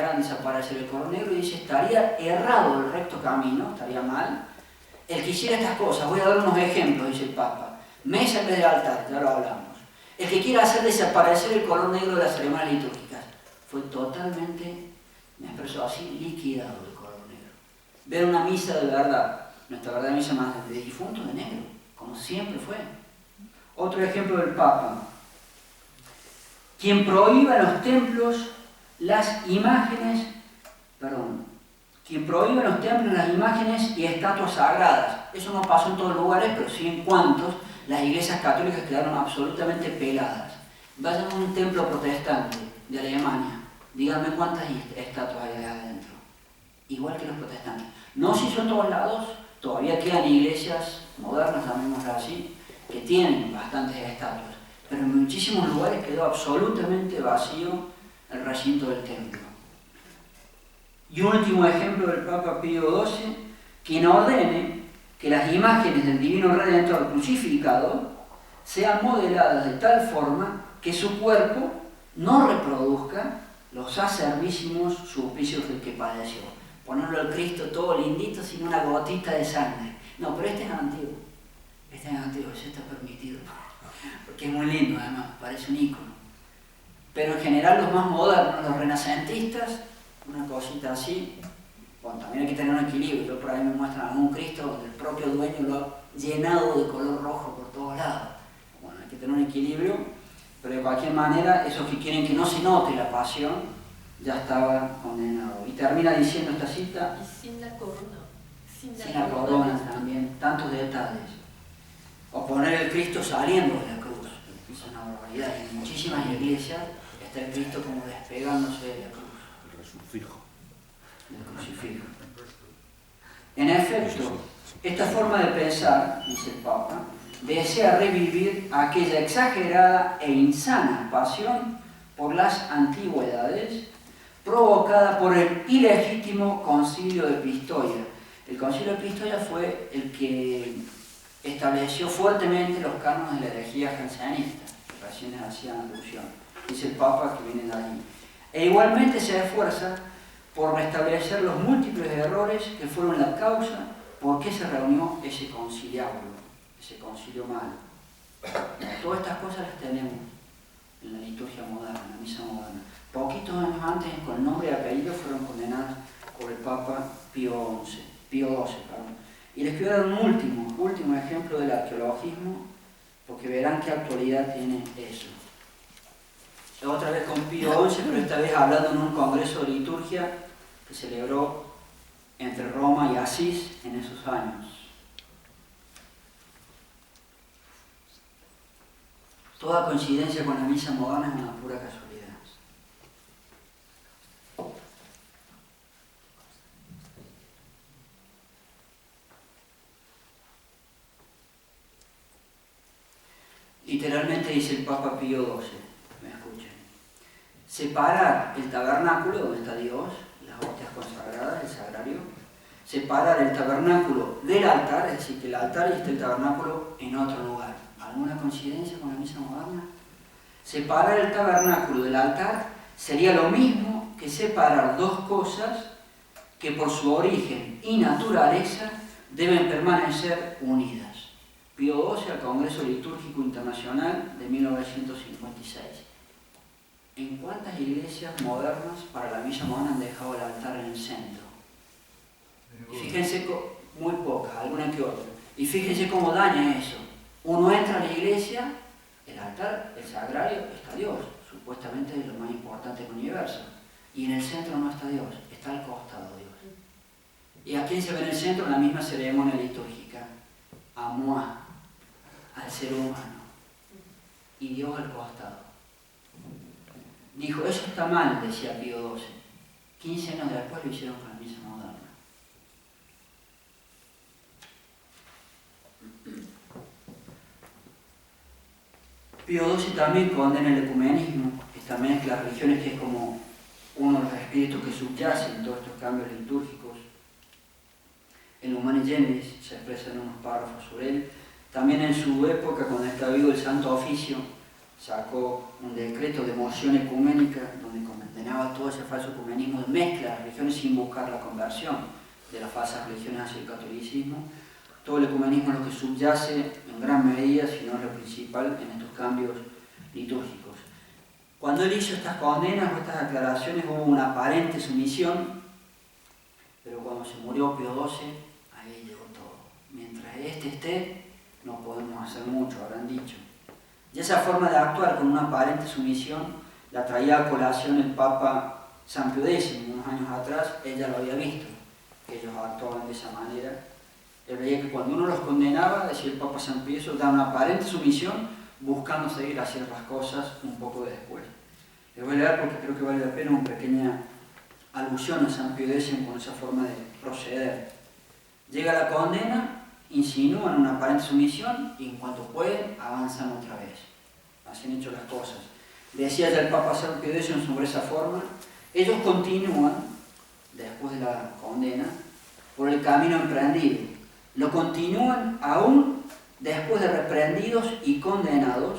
hará desaparecer el color negro, y dice, estaría errado el recto camino, estaría mal, el que hiciera estas cosas. Voy a dar unos ejemplos, dice el Papa. Mesa en vez de altar, ya lo hablamos. El que quiera hacer desaparecer el color negro de las ceremonias litúrgicas, fue totalmente, me expreso así, liquidado el color negro. Ver una misa de verdad, nuestra verdadera misa más de difuntos de negro, como siempre fue. Otro ejemplo del Papa. Quien prohíba en los templos las imágenes, quien prohíba en los templos las imágenes y estatuas sagradas. Eso no pasó en todos los lugares, pero sí en cuantos las iglesias católicas quedaron absolutamente peladas. Vayan a un templo protestante de Alemania, díganme cuántas estatuas hay adentro. Igual que los protestantes. No si son todos lados, todavía quedan iglesias modernas, llamémoslas así, que tienen bastantes estatuas. Pero en muchísimos lugares quedó absolutamente vacío el recinto del templo. Y un último ejemplo del Papa Pío XII, quien ordene que las imágenes del Divino Redentor crucificado sean modeladas de tal forma que su cuerpo no reproduzca los acerbísimos suplicios del que padeció. Ponerlo al Cristo todo lindito sin una gotita de sangre. No, pero este es antiguo. Este es antiguo, ese está permitido. Porque es muy lindo además, parece un ícono. Pero en general los más modernos, los renacentistas, una cosita así. Bueno, también hay que tener un equilibrio. Yo por ahí me muestran a un Cristo donde el propio dueño lo ha llenado de color rojo por todos lados. Bueno, hay que tener un equilibrio, pero de cualquier manera, esos que quieren que no se note la pasión, ya estaba condenado. Y termina diciendo esta cita. Y sin la corona. Sin la corona también, tantos detalles. O poner el Cristo saliendo de la cruz. Es una barbaridad. En muchísimas iglesias está el Cristo como despegándose de la cruz. El resucijo. Del crucifijo. En efecto, esta forma de pensar, dice el Papa, desea revivir aquella exagerada e insana pasión por las antigüedades provocada por el ilegítimo concilio de Pistoia. El concilio de Pistoia fue el que estableció fuertemente los cánones de la herejía jansenista, que recién hacían alusión. Dice el Papa que viene de ahí. E igualmente se esfuerza por restablecer los múltiples errores que fueron la causa por qué se reunió ese conciliábulo, ese concilio malo. Todas estas cosas las tenemos en la liturgia moderna, en la misa moderna. Poquitos años antes, con nombre y apellido, fueron condenadas por el Papa Pío XI. Y les quiero dar un último ejemplo del arqueologismo, porque verán qué actualidad tiene eso. Otra vez con Pío XI, pero esta vez hablando en un congreso de liturgia que celebró entre Roma y Asís en esos años. Toda coincidencia con la misa moderna es una pura casualidad. Literalmente dice el Papa Pío XII, me escuchen, separar el tabernáculo donde está Dios, las hostias consagradas, el sagrario, separar el tabernáculo del altar, es decir, que el altar y esté el tabernáculo en otro lugar. ¿Alguna coincidencia con la misa moderna? Separar el tabernáculo del altar sería lo mismo que separar dos cosas que por su origen y naturaleza deben permanecer unidas. Pío XII al Congreso Litúrgico Internacional de 1956. ¿En cuántas iglesias modernas para la misa moderna han dejado el altar en el centro? Y fíjense, muy pocas, alguna que otra. Y fíjense cómo daña eso. Uno entra a la iglesia, el altar, el sagrario, está Dios, supuestamente es lo más importante del universo. Y en el centro no está Dios, está al costado Dios. ¿Y a quién se ve en el centro? En la misma ceremonia litúrgica. A Moa, al ser humano. Y Dios al costado. Dijo, eso está mal, decía Pío XII. 15 años después lo hicieron con la misa moderna. Pío XII también condena el ecumenismo, esta mezcla de religiones que es como uno de los espíritus que subyacen en todos estos cambios litúrgicos. En Humani Generis se expresan unos párrafos sobre él. También en su época, cuando está vivo el Santo Oficio, sacó un decreto de moción ecuménica donde condenaba todo ese falso ecumenismo de mezcla de religiones sin buscar la conversión de las falsas religiones hacia el catolicismo. Todo el ecumenismo es lo que subyace en gran medida, si no es lo principal, en estos cambios litúrgicos. Cuando él hizo estas condenas o estas aclaraciones hubo una aparente sumisión, pero cuando se murió Pío XII, ahí llegó todo. Mientras este esté, no podemos hacer mucho, habrán dicho. Y esa forma de actuar con una aparente sumisión la traía a colación el Papa San Pío X, unos años atrás, ella lo había visto, que ellos actuaban de esa manera. Él veía que cuando uno los condenaba, decía el Papa San Pío X, da una aparente sumisión buscando seguir haciendo las cosas un poco después. Les voy a leer porque creo que vale la pena una pequeña alusión a San Pío X con esa forma de proceder. Llega la condena, insinúan una aparente sumisión y en cuanto pueden avanzan otra vez. Así han hecho las cosas. Decía ya el Papa San Pío X sobre esa forma, ellos continúan, después de la condena, por el camino emprendido. Lo continúan aún después de reprendidos y condenados,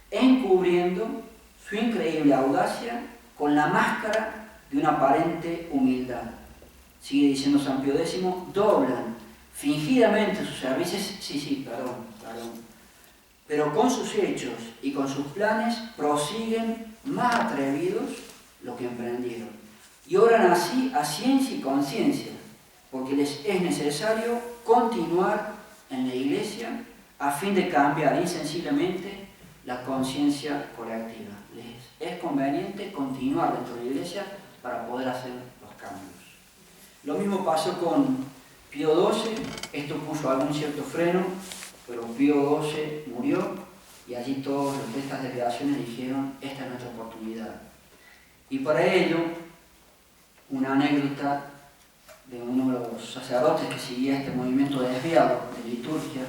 encubriendo su increíble audacia con la máscara de una aparente humildad. Sigue diciendo San Pío X, doblan fingidamente sus servicios, pero con sus hechos y con sus planes prosiguen más atrevidos lo que emprendieron. Y obran así a ciencia y conciencia, porque les es necesario continuar en la Iglesia a fin de cambiar insensiblemente la conciencia colectiva. Les es conveniente continuar dentro de la Iglesia para poder hacer los cambios. Lo mismo pasó con Pío XII, esto puso algún cierto freno, pero Pío XII murió y allí todos los de estas desviaciones dijeron, esta es nuestra oportunidad. Y para ello, una anécdota de uno de los sacerdotes que seguía este movimiento desviado de liturgia,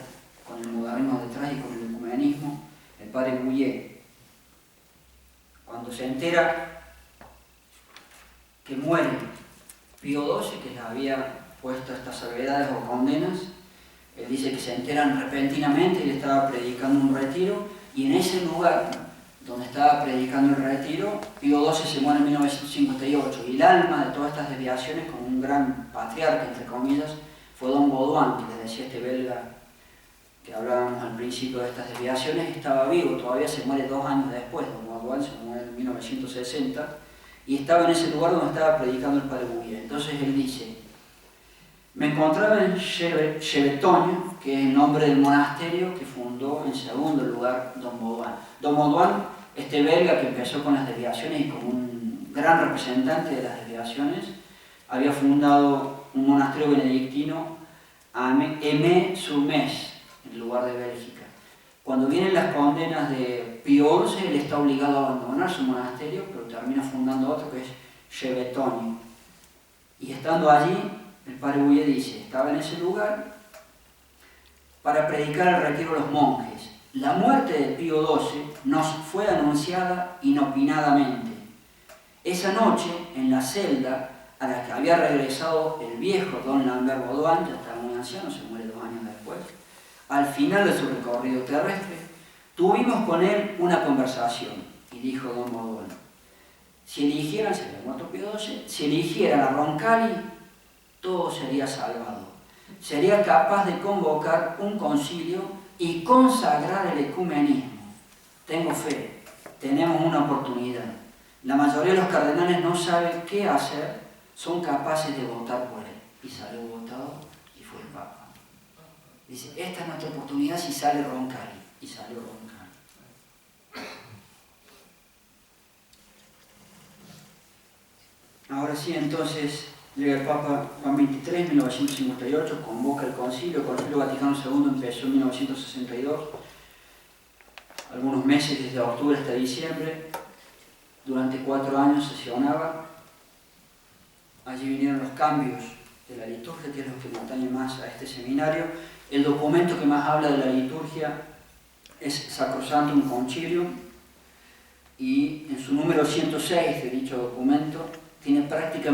con el modernismo detrás y con el ecumenismo, el padre Bouillet. Cuando se entera que muere Pío XII, que les había puesto estas salvedades o condenas, él dice que se enteran repentinamente, él estaba predicando un retiro, y en ese lugar donde estaba predicando el retiro, Pío XII se muere en 1958, y el alma de todas estas desviaciones, como un gran patriarca, entre comillas, fue Don Baudouin, que les decía este belga que hablábamos al principio de estas desviaciones, estaba vivo, todavía se muere 2 años después. Don Baudouin se muere en 1960, y estaba en ese lugar donde estaba predicando el padre Bouillet. Entonces él dice, me encontraba en Chevetogne, que es el nombre del monasterio que fundó en segundo lugar Don Baudouin. Don Baudouin, este belga que empezó con las desviaciones y como un gran representante de las desviaciones, había fundado un monasterio benedictino a Aimé-sur-Metz, en el lugar de Bélgica. Cuando vienen las condenas de Pío XI, él está obligado a abandonar su monasterio, pero termina fundando otro que es Chevetogne. Y estando allí, el padre Bouillet dice, estaba en ese lugar para predicar el retiro de los monjes. La muerte de Pío XII nos fue anunciada inopinadamente. Esa noche, en la celda a la que había regresado el viejo don Lambert Baudouin, ya estaba muy anciano, se muere 2 años después, al final de su recorrido terrestre, tuvimos con él una conversación, y dijo don Baudouin, si eligieran, se había muerto Pío XII, si eligieran a Roncalli, todo sería salvado. Sería capaz de convocar un concilio y consagrar el ecumenismo. Tengo fe, tenemos una oportunidad. La mayoría de los cardenales no saben qué hacer, son capaces de votar por él. Y salió votado y fue el Papa. Dice, esta es nuestra oportunidad si sale Roncalli. Y salió Roncalli. Ahora sí, entonces, llega el Papa Juan XXIII, en 1958, convoca el Concilio Vaticano II empezó en 1962, algunos meses desde octubre hasta diciembre, durante 4 años sesionaba, allí vinieron los cambios de la liturgia, que es lo que me atañe más a este seminario. El documento que más habla de la liturgia es Sacrosanctum Concilium, y en su número 106 de dicho documento tiene prácticamente